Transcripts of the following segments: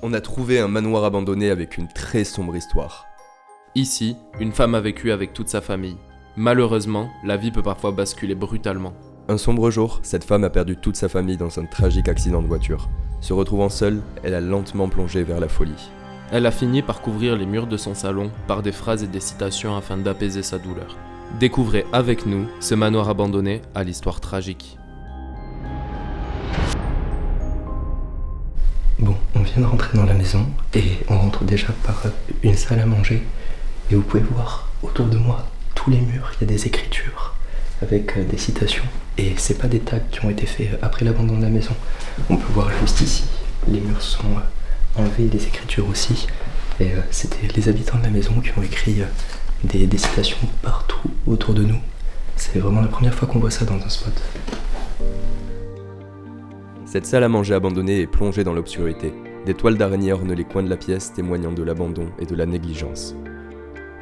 On a trouvé un manoir abandonné avec une très sombre histoire. Ici, une femme a vécu avec toute sa famille. Malheureusement, la vie peut parfois basculer brutalement. Un sombre jour, cette femme a perdu toute sa famille dans un tragique accident de voiture. Se retrouvant seule, elle a lentement plongé vers la folie. Elle a fini par couvrir les murs de son salon par des phrases et des citations afin d'apaiser sa douleur. Découvrez avec nous ce manoir abandonné à l'histoire tragique. Bon, on vient de rentrer dans la maison et on rentre déjà par une salle à manger. Et vous pouvez voir autour de moi, tous les murs, il y a des écritures avec des citations. Et c'est pas des tags qui ont été faits après l'abandon de la maison. On peut voir juste ici, les murs sont enlevés, les écritures aussi. Et c'était les habitants de la maison qui ont écrit des citations partout autour de nous. C'est vraiment la première fois qu'on voit ça dans un spot. Cette salle à manger abandonnée est plongée dans l'obscurité. Des toiles d'araignée ornent les coins de la pièce, témoignant de l'abandon et de la négligence.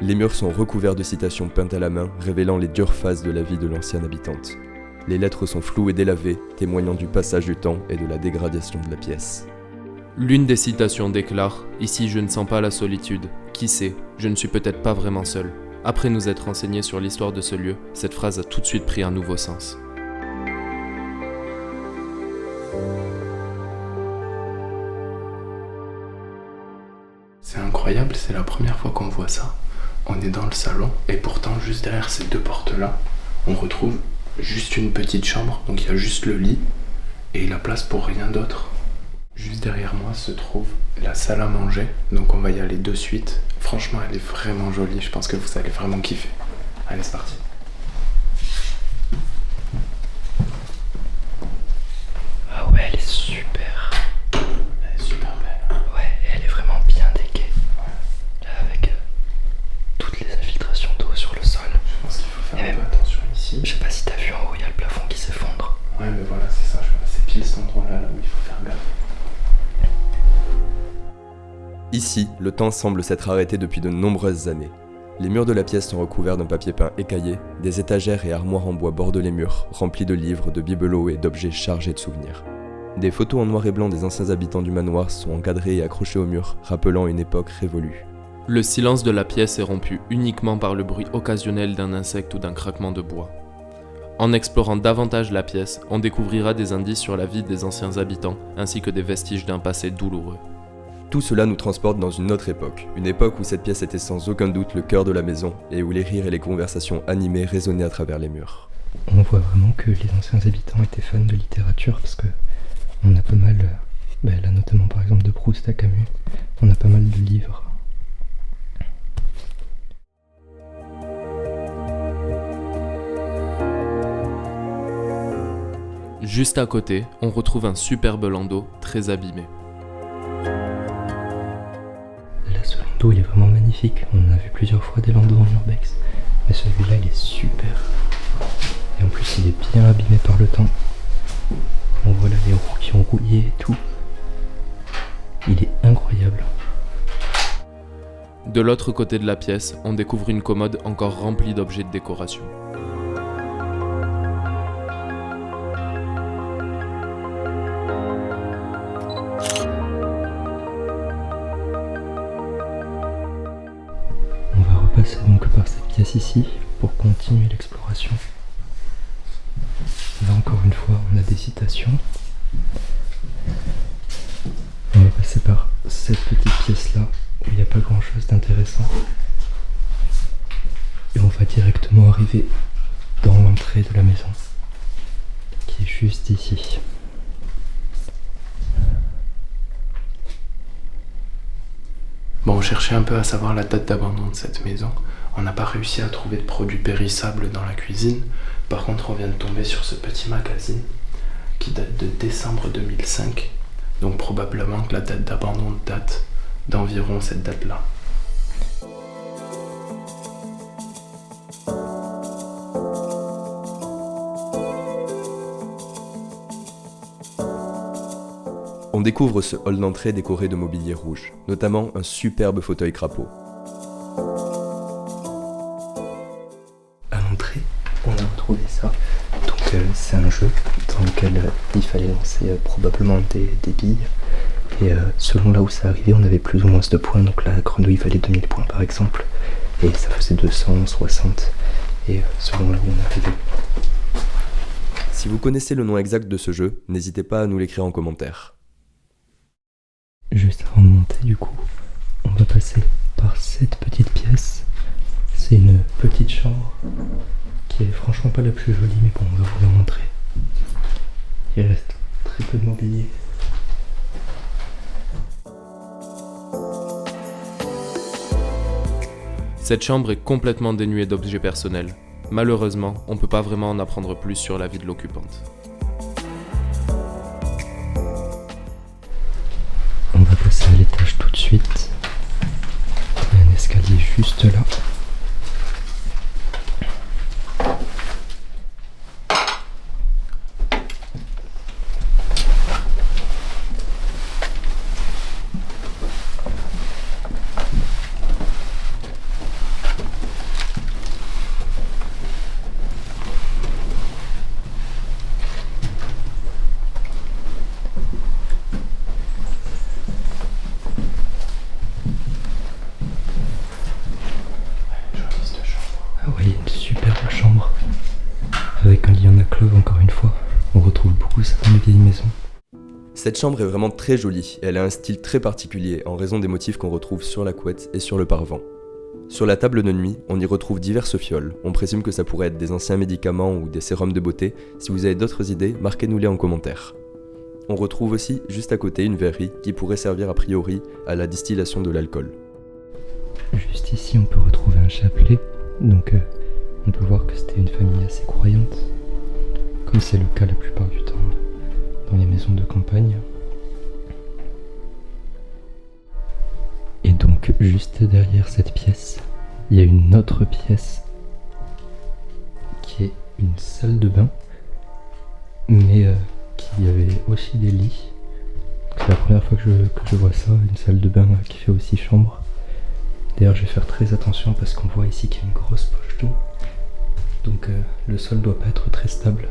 Les murs sont recouverts de citations peintes à la main, révélant les dures phases de la vie de l'ancienne habitante. Les lettres sont floues et délavées, témoignant du passage du temps et de la dégradation de la pièce. L'une des citations déclare « Ici, je ne sens pas la solitude. Qui sait, je ne suis peut-être pas vraiment seul. » Après nous être renseignés sur l'histoire de ce lieu, cette phrase a tout de suite pris un nouveau sens. C'est incroyable, c'est la première fois qu'on voit ça. On est dans le salon et pourtant juste derrière ces deux portes-là, on retrouve juste une petite chambre, donc il y a juste le lit et la place pour rien d'autre. Juste derrière moi se trouve la salle à manger, donc on va y aller de suite. Franchement, elle est vraiment jolie, je pense que vous allez vraiment kiffer. Allez, c'est parti. Ah ouais, elle est super. Elle est super belle. Ouais, elle est vraiment bien déguée. Là, avec toutes les infiltrations d'eau sur le sol. Je pense qu'il faut faire un peu attention ici. Je sais pas si t'as vu en haut, il y a le plafond qui s'effondre. Ouais, mais voilà, c'est ça, c'est pile cet endroit-là là où il faut faire gaffe. Ici, le temps semble s'être arrêté depuis de nombreuses années. Les murs de la pièce sont recouverts d'un papier peint écaillé, des étagères et armoires en bois bordent les murs, remplis de livres, de bibelots et d'objets chargés de souvenirs. Des photos en noir et blanc des anciens habitants du manoir sont encadrées et accrochées au mur, rappelant une époque révolue. Le silence de la pièce est rompu uniquement par le bruit occasionnel d'un insecte ou d'un craquement de bois. En explorant davantage la pièce, on découvrira des indices sur la vie des anciens habitants, ainsi que des vestiges d'un passé douloureux. Tout cela nous transporte dans une autre époque, une époque où cette pièce était sans aucun doute le cœur de la maison et où les rires et les conversations animées résonnaient à travers les murs. On voit vraiment que les anciens habitants étaient fans de littérature parce que on a pas mal, là notamment par exemple de Proust à Camus, on a pas mal de livres. Juste à côté, on retrouve un superbe landau très abîmé. Là, ce landau il est vraiment magnifique. On en a vu plusieurs fois des landaux en urbex, mais celui-là il est super. Et en plus il est bien abîmé par le temps. On voit là les roues qui ont rouillé et tout. Il est incroyable. De l'autre côté de la pièce, on découvre une commode encore remplie d'objets de décoration. On va repasser donc par cette pièce ici pour continuer l'exploration. Là encore une fois, on a des citations. On va passer par cette petite pièce là où il n'y a pas grand chose d'intéressant. Et on va directement arriver dans l'entrée de la maison, qui est juste ici. Bon, on cherchait un peu à savoir la date d'abandon de cette maison. On n'a pas réussi à trouver de produits périssables dans la cuisine. Par contre, on vient de tomber sur ce petit magazine qui date de décembre 2005. Donc probablement que la date d'abandon date d'environ cette date-là. On découvre ce hall d'entrée décoré de mobilier rouge, notamment un superbe fauteuil crapaud. À l'entrée, on a retrouvé ça. Donc c'est un jeu dans lequel il fallait lancer probablement des billes Et selon là où ça arrivait, on avait plus ou moins de points. Donc la grenouille valait 2000 points par exemple. Et ça faisait 260. Et selon là où on arrivait. Si vous connaissez le nom exact de ce jeu, n'hésitez pas à nous l'écrire en commentaire. Juste avant de monter, du coup, on va passer par cette petite pièce. C'est une petite chambre qui est franchement pas la plus jolie, mais bon, on va vous la montrer. Il reste très peu de mobilier. Cette chambre est complètement dénuée d'objets personnels. Malheureusement, on ne peut pas vraiment en apprendre plus sur la vie de l'occupante. On va passer à l'étage tout de suite. Il y a un escalier juste là. Une superbe chambre avec un lit en alcôve encore une fois. On retrouve beaucoup ça dans les vieilles maisons. Cette chambre est vraiment très jolie et elle a un style très particulier en raison des motifs qu'on retrouve sur la couette et sur le paravent. Sur la table de nuit, on y retrouve diverses fioles. On présume que ça pourrait être des anciens médicaments ou des sérums de beauté. Si vous avez d'autres idées, marquez-nous-les en commentaire. On retrouve aussi juste à côté une verrerie qui pourrait servir a priori à la distillation de l'alcool. Juste ici, on peut retrouver un chapelet. Donc on peut voir que c'était une famille assez croyante, comme c'est le cas la plupart du temps dans les maisons de campagne. Et donc juste derrière cette pièce, il y a une autre pièce qui est une salle de bain, mais qui avait aussi des lits. C'est la première fois que je vois ça, une salle de bain qui fait aussi chambre. D'ailleurs, je vais faire très attention parce qu'on voit ici qu'il y a une grosse poche d'eau. Donc le sol doit pas être très stable.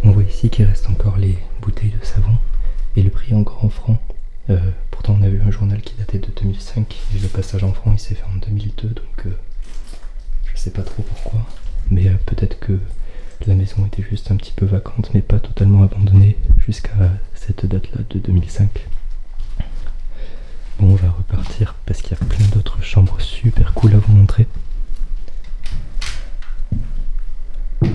On voit ici qu'il reste encore les bouteilles de savon et le prix en grand francs. Pourtant, on a vu un journal qui datait de 2005 et le passage en francs il s'est fait en 2002, donc je sais pas trop pourquoi. Mais peut-être que la maison était juste un petit peu vacante, mais pas totalement abandonnée jusqu'à cette date-là de 2005. Bon, on va repartir parce qu'il y a plein d'autres chambres super cool à vous montrer. On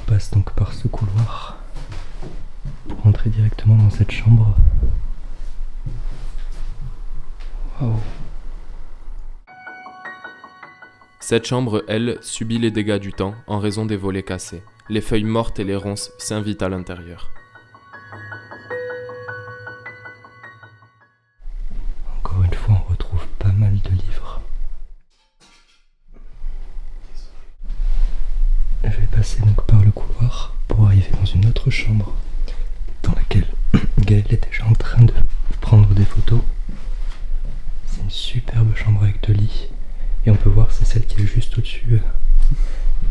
passe donc par ce couloir pour entrer directement dans cette chambre. Wow. Cette chambre, elle, subit les dégâts du temps en raison des volets cassés. Les feuilles mortes et les ronces s'invitent à l'intérieur. Encore une fois, on retrouve pas mal de livres. Je vais passer donc par le couloir pour arriver dans une autre chambre dans laquelle Gaël est déjà en train de prendre des photos. C'est une superbe chambre avec 2 lits. Et on peut voir c'est celle qui est juste au-dessus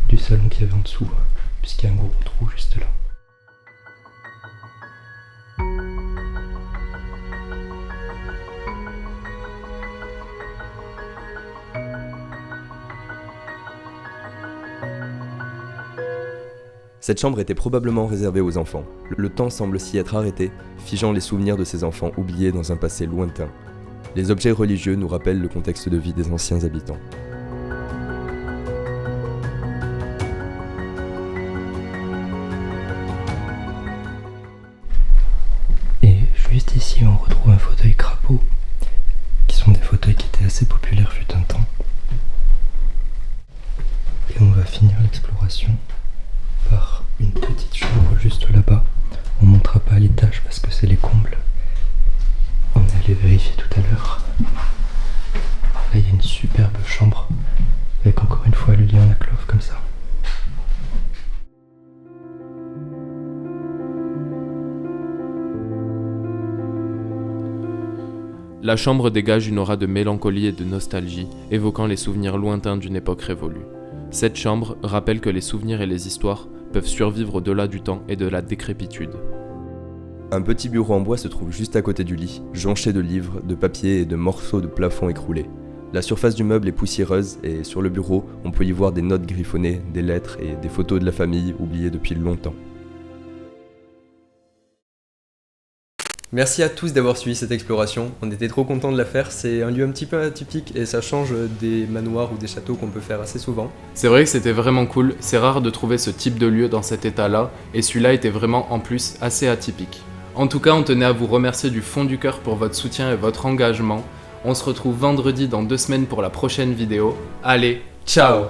du salon qu'il y avait en dessous, puisqu'il y a un gros trou juste là. Cette chambre était probablement réservée aux enfants. Le temps semble s'y être arrêté, figeant les souvenirs de ces enfants oubliés dans un passé lointain. Les objets religieux nous rappellent le contexte de vie des anciens habitants. Et juste ici, on retrouve un fauteuil crapaud, qui sont des fauteuils qui étaient assez populaires fut un temps. Et on va finir l'exploration par une petite chambre juste là-bas. On ne montera pas à l'étage parce que c'est les combles. On est allé vérifier tout à l'heure. Là, il y a une superbe chambre La chambre dégage une aura de mélancolie et de nostalgie, évoquant les souvenirs lointains d'une époque révolue. Cette chambre rappelle que les souvenirs et les histoires peuvent survivre au-delà du temps et de la décrépitude. Un petit bureau en bois se trouve juste à côté du lit, jonché de livres, de papiers et de morceaux de plafond écroulés. La surface du meuble est poussiéreuse et sur le bureau, on peut y voir des notes griffonnées, des lettres et des photos de la famille oubliées depuis longtemps. Merci à tous d'avoir suivi cette exploration, on était trop contents de la faire, c'est un lieu un petit peu atypique et ça change des manoirs ou des châteaux qu'on peut faire assez souvent. C'est vrai que c'était vraiment cool, c'est rare de trouver ce type de lieu dans cet état-là, et celui-là était vraiment en plus assez atypique. En tout cas, on tenait à vous remercier du fond du cœur pour votre soutien et votre engagement. On se retrouve vendredi dans 2 semaines pour la prochaine vidéo. Allez, ciao!